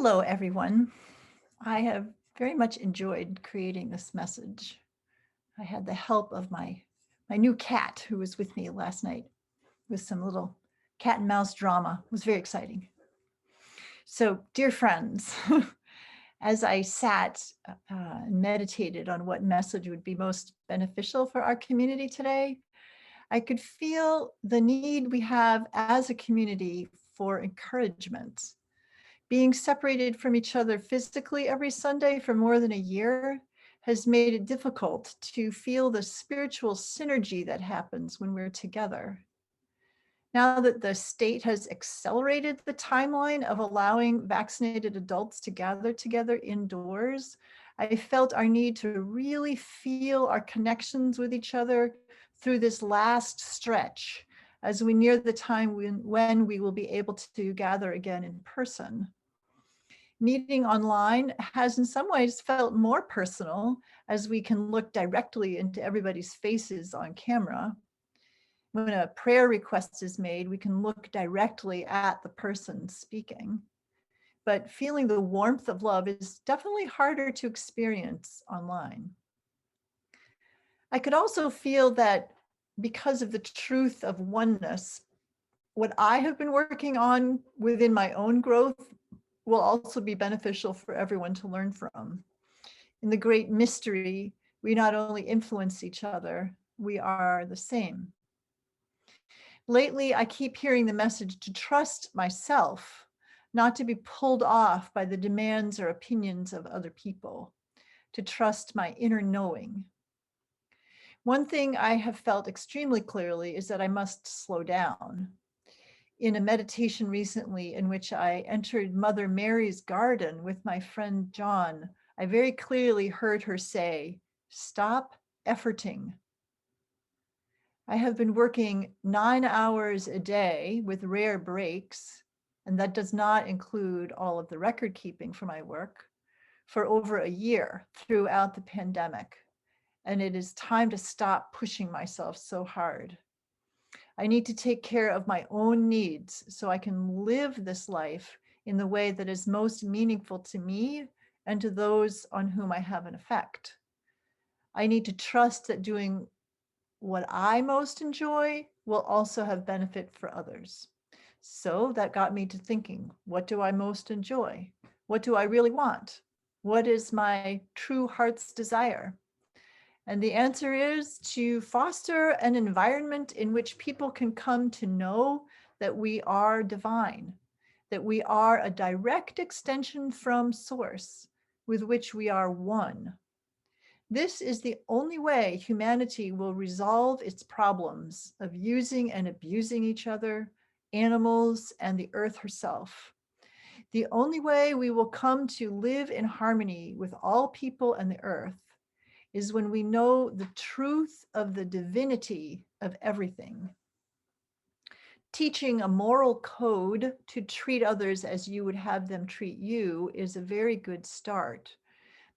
Hello, everyone. I have very much enjoyed creating this message. I had the help of my new cat who was with me last night with some little cat and mouse drama. It was very exciting. So, dear friends, as I sat and meditated on what message would be most beneficial for our community today, I could feel the need we have as a community for encouragement. Being separated from each other physically every Sunday for more than a year has made it difficult to feel the spiritual synergy that happens when we're together. Now that the state has accelerated the timeline of allowing vaccinated adults to gather together indoors, I felt our need to really feel our connections with each other through this last stretch as we near the time when we will be able to gather again in person. Meeting online has in some ways felt more personal as we can look directly into everybody's faces on camera. When a prayer request is made, we can look directly at the person speaking. But feeling the warmth of love is definitely harder to experience online. I could also feel that because of the truth of oneness, what I have been working on within my own growth will also be beneficial for everyone to learn from. In the great mystery, we not only influence each other, we are the same. Lately, I keep hearing the message to trust myself, not to be pulled off by the demands or opinions of other people, to trust my inner knowing. One thing I have felt extremely clearly is that I must slow down. In a meditation recently in which I entered Mother Mary's garden with my friend John, I very clearly heard her say, "Stop efforting." I have been working 9 hours a day with rare breaks, and that does not include all of the record keeping for my work, for over a year throughout the pandemic. And it is time to stop pushing myself so hard. I need to take care of my own needs so I can live this life in the way that is most meaningful to me and to those on whom I have an effect. I need to trust that doing what I most enjoy will also have benefit for others. So that got me to thinking, what do I most enjoy? What do I really want? What is my true heart's desire? And the answer is to foster an environment in which people can come to know that we are divine, that we are a direct extension from Source, with which we are one. This is the only way humanity will resolve its problems of using and abusing each other, animals, and the earth herself. The only way we will come to live in harmony with all people and the earth is when we know the truth of the divinity of everything. Teaching a moral code to treat others as you would have them treat you is a very good start,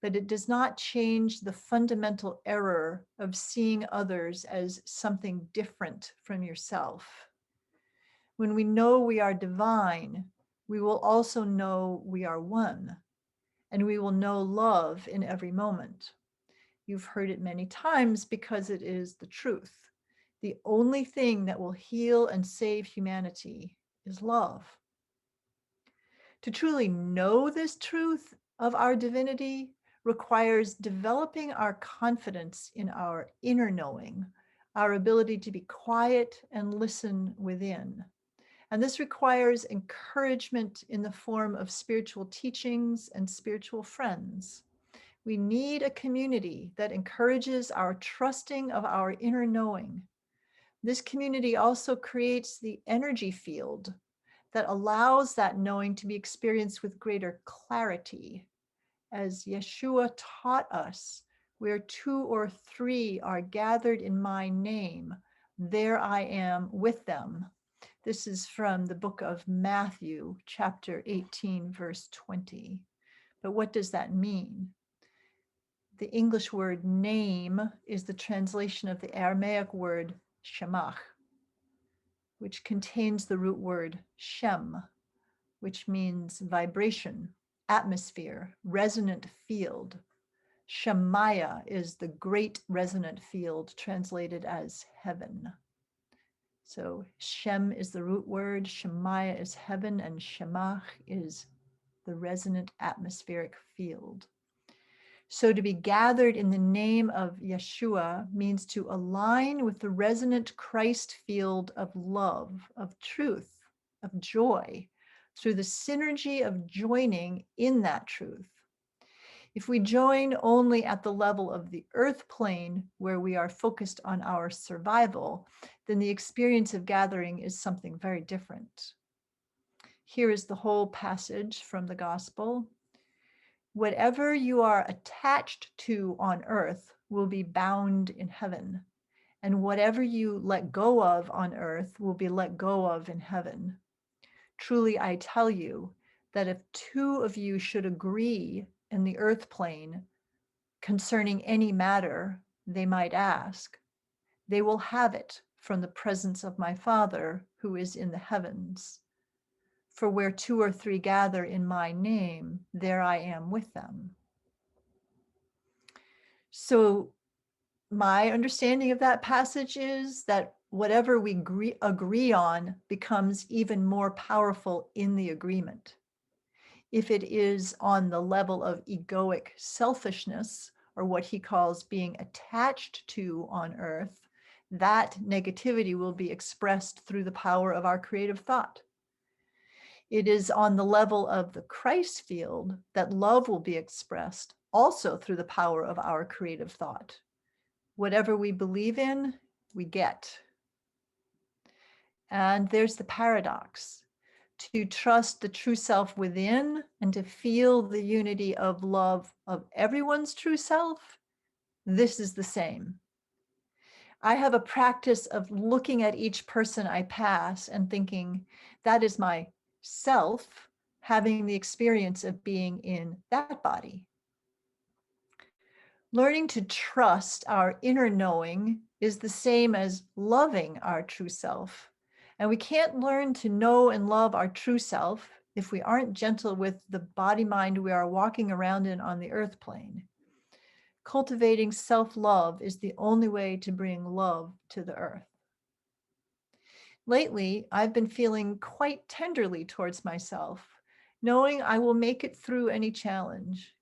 but it does not change the fundamental error of seeing others as something different from yourself. When we know we are divine, we will also know we are one, and we will know love in every moment. You've heard it many times because it is the truth. The only thing that will heal and save humanity is love. To truly know this truth of our divinity requires developing our confidence in our inner knowing, our ability to be quiet and listen within. And this requires encouragement in the form of spiritual teachings and spiritual friends. We need a community that encourages our trusting of our inner knowing. This community also creates the energy field that allows that knowing to be experienced with greater clarity. As Yeshua taught us, where 2 or 3 are gathered in my name, there I am with them. This is from the book of Matthew, chapter 18, verse 20. But what does that mean? The English word name is the translation of the Aramaic word shemach, which contains the root word shem, which means vibration atmosphere, resonant field. Shemaya is the great resonant field, translated as heaven. So Shem is the root word, Shemaya is heaven, and Shemach is the resonant atmospheric field. So to be gathered in the name of Yeshua means to align with the resonant Christ field of love, of truth, of joy, through the synergy of joining in that truth. If we join only at the level of the earth plane, where we are focused on our survival, then the experience of gathering is something very different. Here is the whole passage from the gospel. Whatever you are attached to on earth will be bound in heaven, and whatever you let go of on earth will be let go of in heaven. Truly, I tell you that if two of you should agree in the earth plane concerning any matter they might ask, they will have it from the presence of my Father who is in the heavens. For where two or three gather in my name, there I am with them. So my understanding of that passage is that whatever we agree on becomes even more powerful in the agreement. If it is on the level of egoic selfishness, or what he calls being attached to on earth, that negativity will be expressed through the power of our creative thought. It is on the level of the Christ field that love will be expressed also through the power of our creative thought. Whatever we believe in, we get. And there's the paradox. To trust the true self within and to feel the unity of love of everyone's true self, this is the same. I have a practice of looking at each person I pass and thinking, that is my self having the experience of being in that body. Learning to trust our inner knowing is the same as loving our true self. And we can't learn to know and love our true self if we aren't gentle with the body mind we are walking around in on the earth plane. Cultivating self-love is the only way to bring love to the earth. Lately, I've been feeling quite tenderly towards myself, knowing I will make it through any challenge.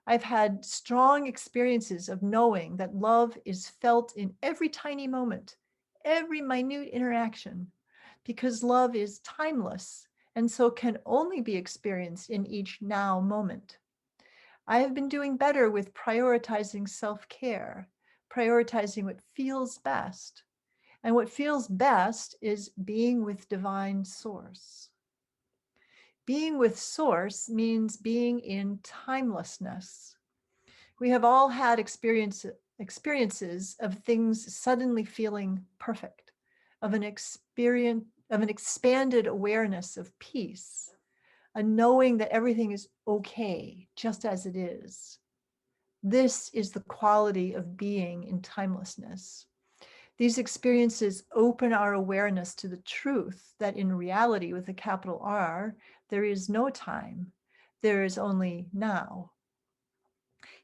I've had strong experiences of knowing that love is felt in every tiny moment, every minute interaction, because love is timeless and so can only be experienced in each now moment. I have been doing better with prioritizing self-care, prioritizing what feels best. And what feels best is being with divine source. Being with source means being in timelessness. We have all had experiences of things suddenly feeling perfect, of an expanded awareness of peace, a knowing that everything is okay, just as it is. This is the quality of being in timelessness. These experiences open our awareness to the truth that in reality, with a capital R, there is no time. There is only now.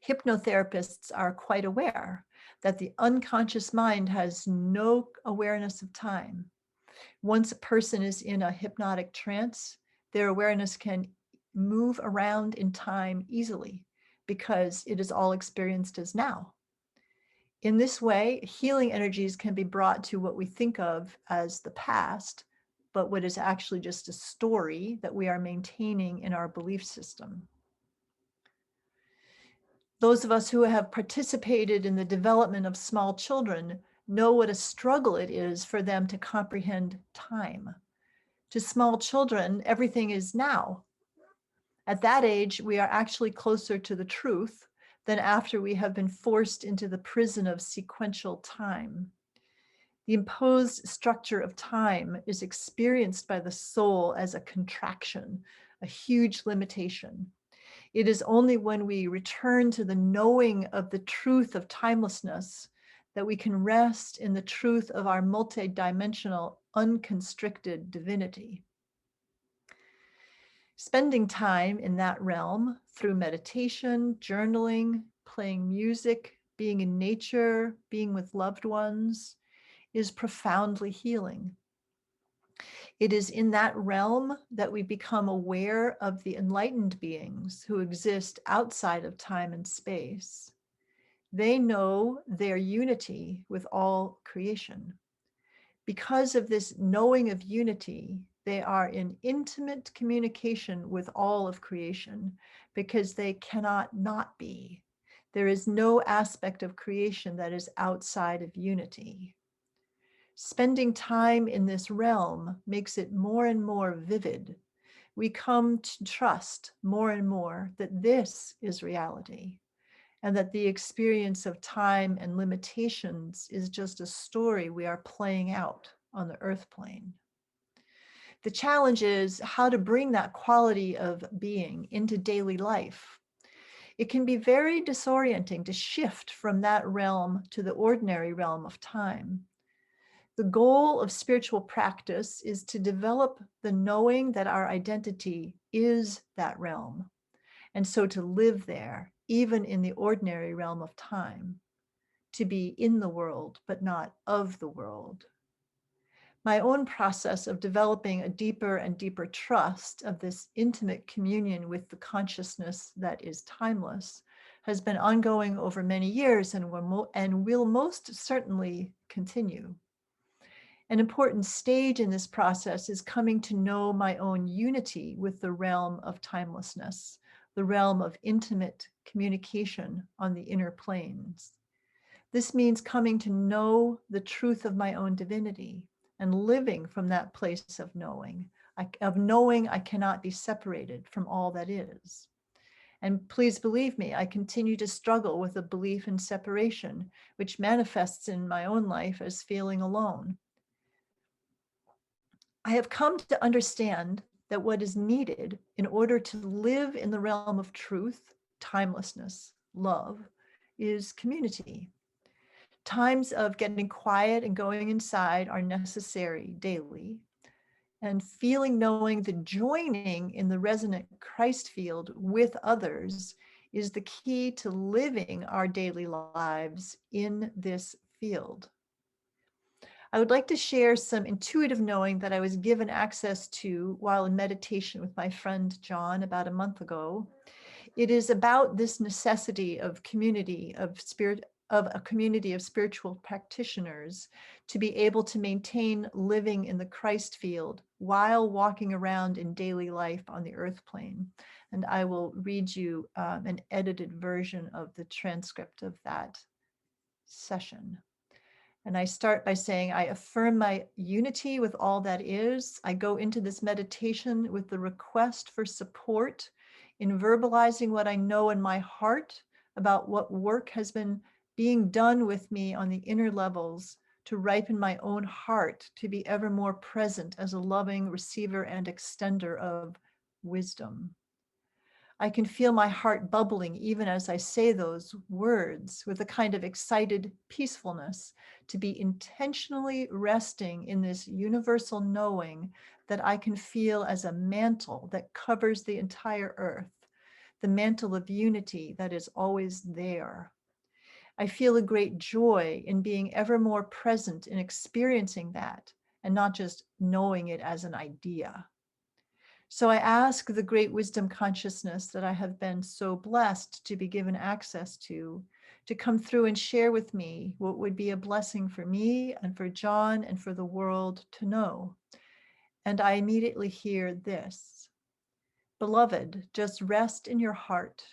Hypnotherapists are quite aware that the unconscious mind has no awareness of time. Once a person is in a hypnotic trance, their awareness can move around in time easily because it is all experienced as now. In this way, healing energies can be brought to what we think of as the past, but what is actually just a story that we are maintaining in our belief system. Those of us who have participated in the development of small children know what a struggle it is for them to comprehend time. To small children, everything is now. At that age, we are actually closer to the truth than after we have been forced into the prison of sequential time. The imposed structure of time is experienced by the soul as a contraction, a huge limitation. It is only when we return to the knowing of the truth of timelessness that we can rest in the truth of our multidimensional, unconstricted divinity. Spending time in that realm through meditation, journaling, playing music, being in nature, being with loved ones is profoundly healing. It is in that realm that we become aware of the enlightened beings who exist outside of time and space. They know their unity with all creation. Because of this knowing of unity, they are in intimate communication with all of creation because they cannot not be. There is no aspect of creation that is outside of unity. Spending time in this realm makes it more and more vivid. We come to trust more and more that this is reality, and that the experience of time and limitations is just a story we are playing out on the earth plane. The challenge is how to bring that quality of being into daily life. It can be very disorienting to shift from that realm to the ordinary realm of time. The goal of spiritual practice is to develop the knowing that our identity is that realm, and so to live there, even in the ordinary realm of time, to be in the world, but not of the world. My own process of developing a deeper and deeper trust of this intimate communion with the consciousness that is timeless has been ongoing over many years and will most certainly continue. An important stage in this process is coming to know my own unity with the realm of timelessness, the realm of intimate communication on the inner planes. This means coming to know the truth of my own divinity and living from that place of knowing I cannot be separated from all that is. And please believe me, I continue to struggle with a belief in separation, which manifests in my own life as feeling alone. I have come to understand that what is needed in order to live in the realm of truth, timelessness, love, is community. Times of getting quiet and going inside are necessary daily. And feeling, knowing the joining in the resonant Christ field with others is the key to living our daily lives in this field. I would like to share some intuitive knowing that I was given access to while in meditation with my friend John about a month ago. It is about this necessity of community, of a community of spiritual practitioners to be able to maintain living in the Christ field while walking around in daily life on the earth plane. And I will read you an edited version of the transcript of that session. And I start by saying, I affirm my unity with all that is. I go into this meditation with the request for support in verbalizing what I know in my heart about what work has been being done with me on the inner levels to ripen my own heart to be ever more present as a loving receiver and extender of wisdom. I can feel my heart bubbling even as I say those words with a kind of excited peacefulness to be intentionally resting in this universal knowing that I can feel as a mantle that covers the entire earth, the mantle of unity that is always there. I feel a great joy in being ever more present in experiencing that and not just knowing it as an idea. So I ask the great wisdom consciousness that I have been so blessed to be given access to come through and share with me what would be a blessing for me and for John and for the world to know. And I immediately hear this: Beloved, just rest in your heart.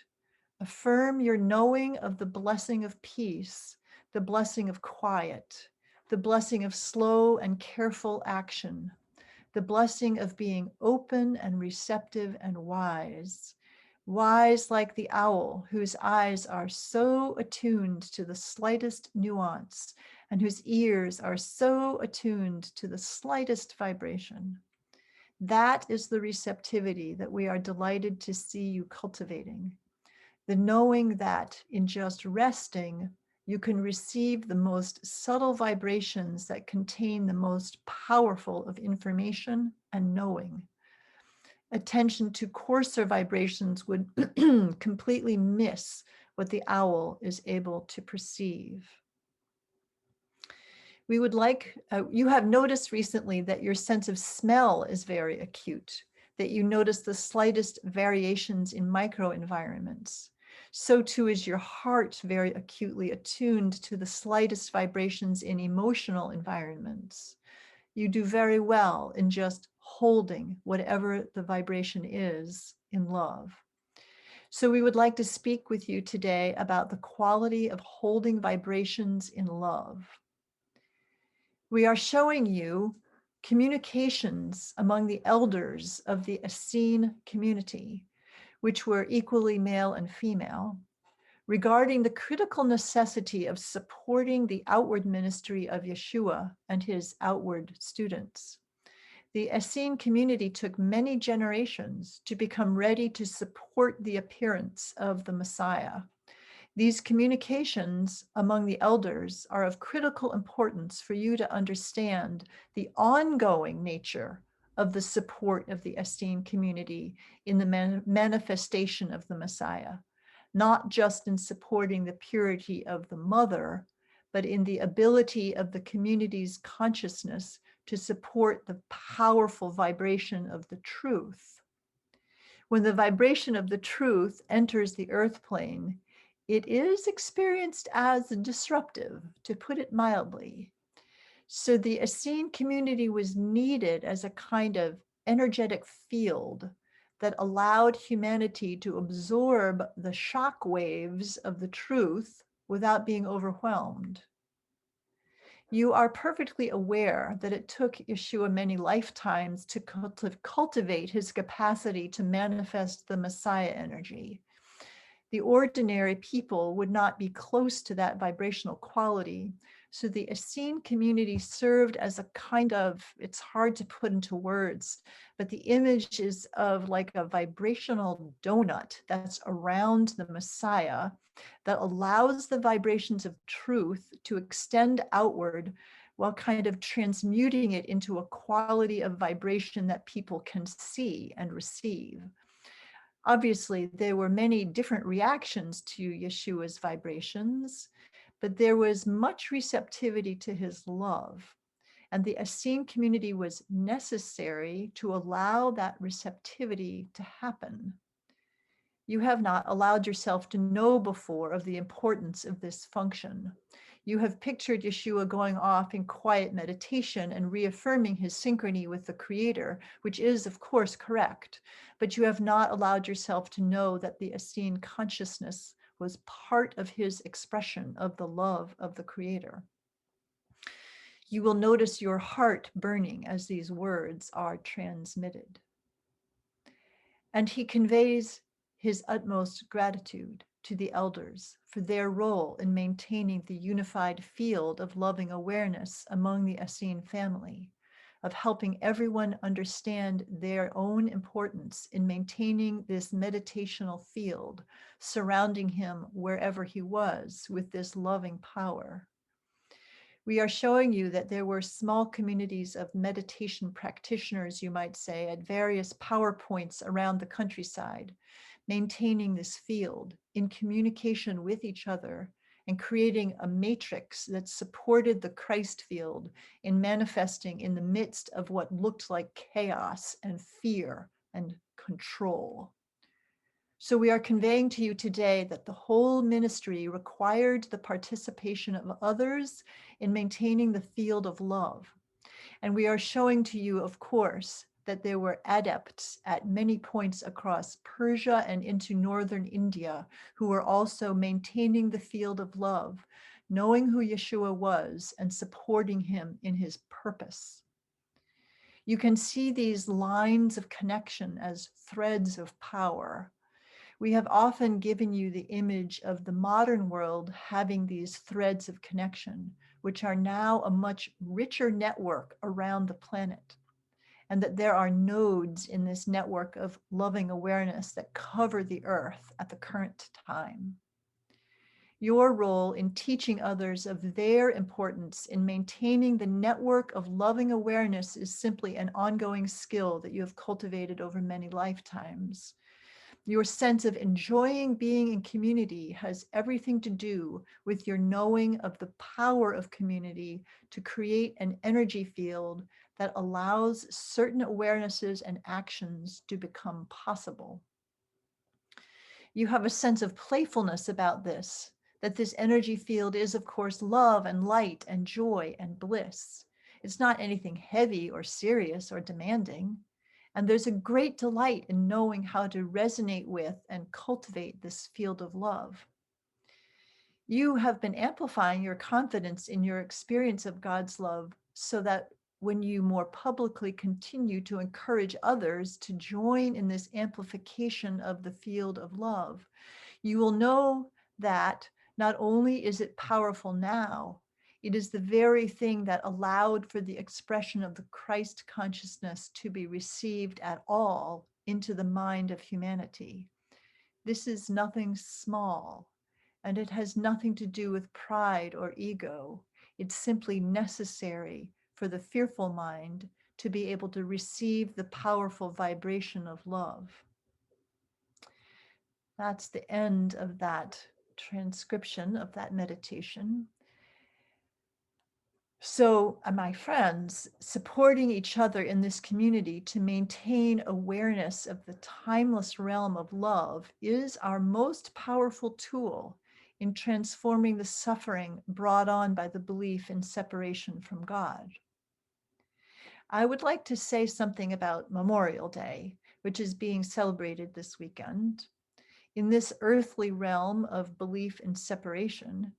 Affirm your knowing of the blessing of peace, the blessing of quiet, the blessing of slow and careful action, the blessing of being open and receptive and wise, wise like the owl whose eyes are so attuned to the slightest nuance and whose ears are so attuned to the slightest vibration. That is the receptivity that we are delighted to see you cultivating. The knowing that in just resting, you can receive the most subtle vibrations that contain the most powerful of information and knowing. attention to coarser vibrations would completely miss what the owl is able to perceive. We would like, you have noticed recently that your sense of smell is very acute, that you notice the slightest variations in microenvironments. So too is your heart very acutely attuned to the slightest vibrations in emotional environments. You do very well in just holding whatever the vibration is in love. So we would like to speak with you today about the quality of holding vibrations in love. We are showing you communications among the elders of the Essene community, which were equally male and female, regarding the critical necessity of supporting the outward ministry of Yeshua and his outward students. The Essene community took many generations to become ready to support the appearance of the Messiah. These communications among the elders are of critical importance for you to understand the ongoing nature of the support of the Essene community in the manifestation of the Messiah, not just in supporting the purity of the mother, but in the ability of the community's consciousness to support the powerful vibration of the truth. When the vibration of the truth enters the earth plane, it is experienced as disruptive, to put it mildly. So the Essene community was needed as a kind of energetic field that allowed humanity to absorb the shock waves of the truth without being overwhelmed. You are perfectly aware that it took Yeshua many lifetimes to cultivate his capacity to manifest the Messiah energy. The ordinary people would not be close to that vibrational quality. So the Essene community served as a kind of, it's hard to put into words, but the image is of like a vibrational donut that's around the Messiah that allows the vibrations of truth to extend outward while kind of transmuting it into a quality of vibration that people can see and receive. Obviously, there were many different reactions to Yeshua's vibrations, but there was much receptivity to his love. And the Essene community was necessary to allow that receptivity to happen. You have not allowed yourself to know before of the importance of this function. You have pictured Yeshua going off in quiet meditation and reaffirming his synchrony with the Creator, which is, of course, correct, but you have not allowed yourself to know that the Essene consciousness was part of his expression of the love of the Creator. You will notice your heart burning as these words are transmitted. And he conveys his utmost gratitude to the elders for their role in maintaining the unified field of loving awareness among the Essene family, of helping everyone understand their own importance in maintaining this meditational field surrounding him wherever he was with this loving power. We are showing you that there were small communities of meditation practitioners, you might say, at various power points around the countryside, maintaining this field in communication with each other and creating a matrix that supported the Christ field in manifesting in the midst of what looked like chaos and fear and control. So we are conveying to you today that the whole ministry required the participation of others in maintaining the field of love. And we are showing to you, of course, that there were adepts at many points across Persia and into northern India who were also maintaining the field of love, knowing who Yeshua was and supporting him in his purpose. You can see these lines of connection as threads of power. We have often given you the image of the modern world having these threads of connection, which are now a much richer network around the planet, and that there are nodes in this network of loving awareness that cover the earth at the current time. Your role in teaching others of their importance in maintaining the network of loving awareness is simply an ongoing skill that you have cultivated over many lifetimes. Your sense of enjoying being in community has everything to do with your knowing of the power of community to create an energy field that allows certain awarenesses and actions to become possible. You have a sense of playfulness about this, that this energy field is, of course, love and light and joy and bliss. It's not anything heavy or serious or demanding. And there's a great delight in knowing how to resonate with and cultivate this field of love. You have been amplifying your confidence in your experience of God's love so that when you more publicly continue to encourage others to join in this amplification of the field of love, you will know that not only is it powerful now, it is the very thing that allowed for the expression of the Christ consciousness to be received at all into the mind of humanity. This is nothing small, and it has nothing to do with pride or ego. It's simply necessary for the fearful mind to be able to receive the powerful vibration of love. That's the end of that transcription of that meditation. So, my friends, supporting each other in this community to maintain awareness of the timeless realm of love is our most powerful tool in transforming the suffering brought on by the belief in separation from God. I would like to say something about Memorial Day, which is being celebrated this weekend. In this earthly realm of belief in separation,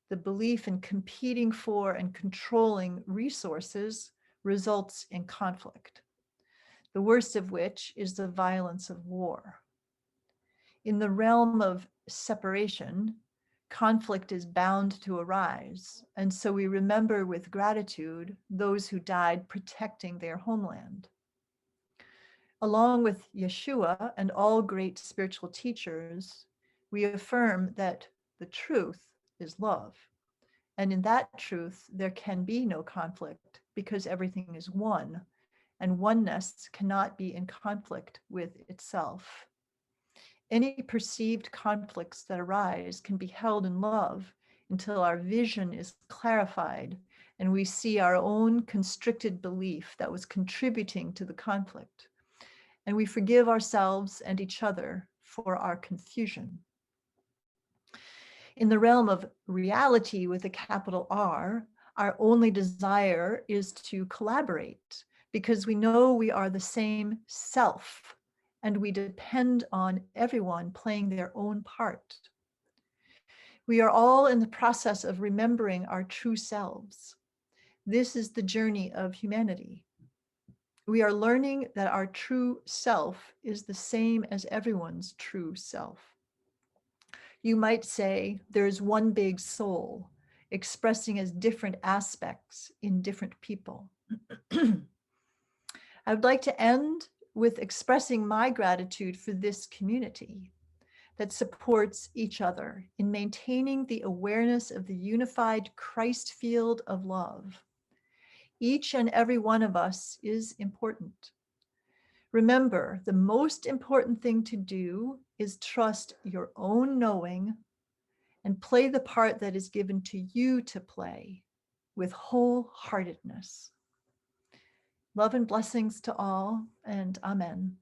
the belief in competing for and controlling resources results in conflict, the worst of which is the violence of war. In the realm of separation, conflict is bound to arise, and so we remember with gratitude those who died protecting their homeland. Along with Yeshua and all great spiritual teachers, we affirm that the truth is love. And in that truth, there can be no conflict because everything is one, and oneness cannot be in conflict with itself. Any perceived conflicts that arise can be held in love until our vision is clarified and we see our own constricted belief that was contributing to the conflict. And we forgive ourselves and each other for our confusion. In the realm of reality with a capital R, our only desire is to collaborate because we know we are the same self and we depend on everyone playing their own part. We are all in the process of remembering our true selves. This is the journey of humanity. We are learning that our true self is the same as everyone's true self. You might say there's one big soul expressing as different aspects in different people. I would like to end with expressing my gratitude for this community that supports each other in maintaining the awareness of the unified Christ field of love. Each and every one of us is important. Remember, the most important thing to do is trust your own knowing and play the part that is given to you to play with wholeheartedness. Love and blessings to all, and amen.